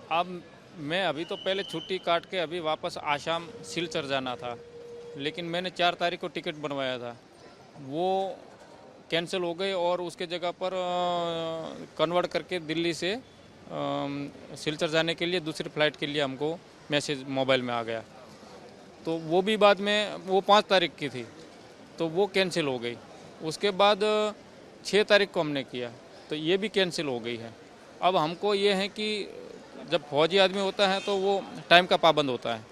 अब मैं अभी तो पहले छुट्टी काट के अभी वापस आसाम सिलचर जाना था, लेकिन मैंने 4 तारीख को टिकट बनवाया था, वो कैंसिल हो गई और उसके जगह पर कन्वर्ट करके दिल्ली से सिलचर जाने के लिए दूसरी फ़्लाइट के लिए हमको मैसेज मोबाइल में आ गया। तो वो भी बाद में वो 5 तारीख की थी, तो वो कैंसिल हो गई। उसके बाद 6 तारीख को हमने किया, तो ये भी कैंसिल हो गई है। अब हमको ये है कि जब फौजी आदमी होता है तो वो टाइम का पाबंद होता है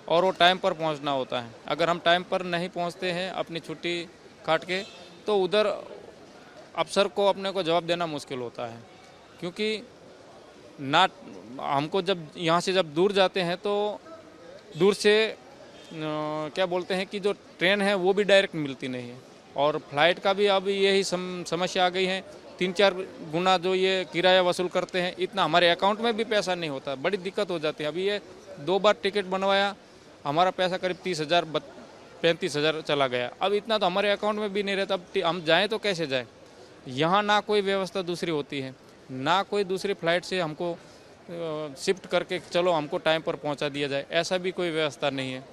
और वो टाइम पर पहुंचना होता है। अगर हम टाइम पर नहीं पहुंचते हैं अपनी छुट्टी काट के, तो उधर अफसर को अपने को जवाब देना मुश्किल होता है, क्योंकि ना हमको जब यहाँ से जब दूर जाते हैं तो दूर से क्या बोलते हैं कि जो ट्रेन है वो भी डायरेक्ट मिलती नहीं है, और फ्लाइट का भी अब यही समस्या आ गई है। 3-4 गुना जो ये किराया वसूल करते हैं, इतना हमारे अकाउंट में भी पैसा नहीं होता, बड़ी दिक्कत हो जाती है। अभी ये 2 बार टिकट बनवाया, हमारा पैसा करीब 30,000 35,000 चला गया। अब इतना तो हमारे अकाउंट में भी नहीं रहता। अब हम जाएँ तो कैसे जाएँ? यहाँ ना कोई व्यवस्था दूसरी होती है, ना कोई दूसरी फ्लाइट से हमको शिफ्ट करके चलो हमको टाइम पर पहुँचा दिया जाए, ऐसा भी कोई व्यवस्था नहीं है।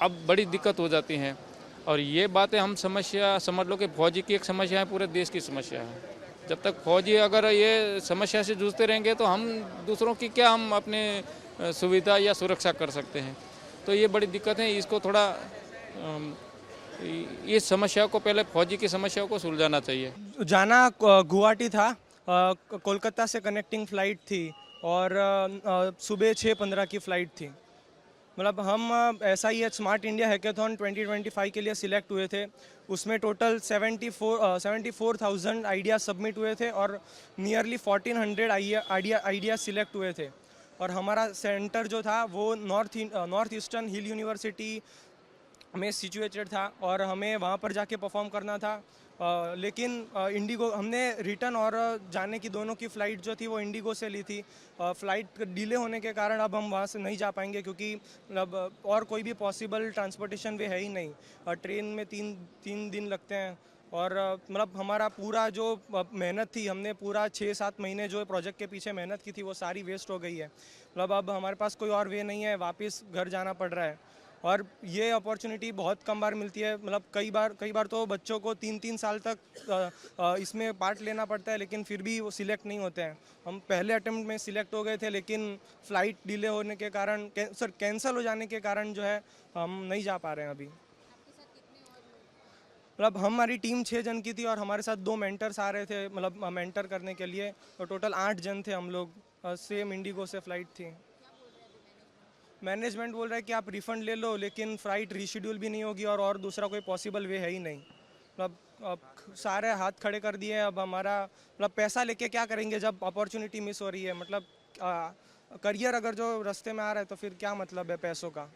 अब बड़ी दिक्कत हो जाती हैं, और ये बातें हम समस्या समझ लो कि फौजी की एक समस्या है, पूरे देश की समस्या है। जब तक फौजी अगर ये समस्या से जूझते रहेंगे तो हम दूसरों की क्या, हम अपने सुविधा या सुरक्षा कर सकते हैं। तो ये बड़ी दिक्कत है, इसको थोड़ा इस समस्या को पहले फौजी की समस्या को सुलझाना चाहिए। जाना गुवाहाटी था, कोलकाता से कनेक्टिंग फ़्लाइट थी और सुबह 6:15 की फ़्लाइट थी। मतलब हम ऐसा ही है, स्मार्ट इंडिया हैकेथॉन 2025 के लिए सिलेक्ट हुए थे। उसमें टोटल 74,000 आइडिया सबमिट हुए थे और नियरली 1,400 आइडिया सिलेक्ट हुए थे। और हमारा सेंटर जो था वो नॉर्थ ईस्टर्न हिल यूनिवर्सिटी में सिचुएटेड था और हमें वहाँ पर जाके परफॉर्म करना था। लेकिन इंडिगो हमने रिटर्न और जाने की दोनों की फ़्लाइट जो थी वो इंडिगो से ली थी। फ़्लाइट डिले होने के कारण अब हम वहाँ से नहीं जा पाएंगे, क्योंकि मतलब और कोई भी पॉसिबल ट्रांसपोर्टेशन वे है ही नहीं। ट्रेन में तीन दिन लगते हैं और मतलब हमारा पूरा जो मेहनत थी, हमने पूरा 6-7 महीने जो प्रोजेक्ट के पीछे मेहनत की थी वो सारी वेस्ट हो गई है। मतलब अब हमारे पास कोई और वे नहीं है, वापस घर जाना पड़ रहा है। और ये अपॉर्चुनिटी बहुत कम बार मिलती है। मतलब कई बार तो बच्चों को 3-3 साल तक इसमें पार्ट लेना पड़ता है, लेकिन फिर भी वो सिलेक्ट नहीं होते हैं। हम पहले अटेम्प्ट में सिलेक्ट हो गए थे, लेकिन फ़्लाइट डिले होने के कारण कैंसिल हो जाने के कारण जो है हम नहीं जा पा रहे हैं अभी। मतलब हमारी टीम 6 जन की थी और हमारे साथ 2 मेंटर्स आ रहे थे, मतलब मेंटर करने के लिए। तो टोटल 8 जन थे हम लोग। सेम इंडिगो से फ़्लाइट थी। मैनेजमेंट बोल रहा है कि आप रिफ़ंड ले लो, लेकिन फ़्लाइट रीशेड्यूल भी नहीं होगी और दूसरा कोई पॉसिबल वे है ही नहीं। मतलब अब सारे हाथ खड़े कर दिए। अब हमारा मतलब पैसा लेके क्या करेंगे जब अपॉर्चुनिटी मिस हो रही है। मतलब करियर अगर जो रास्ते में आ रहा है तो फिर क्या मतलब है पैसों का।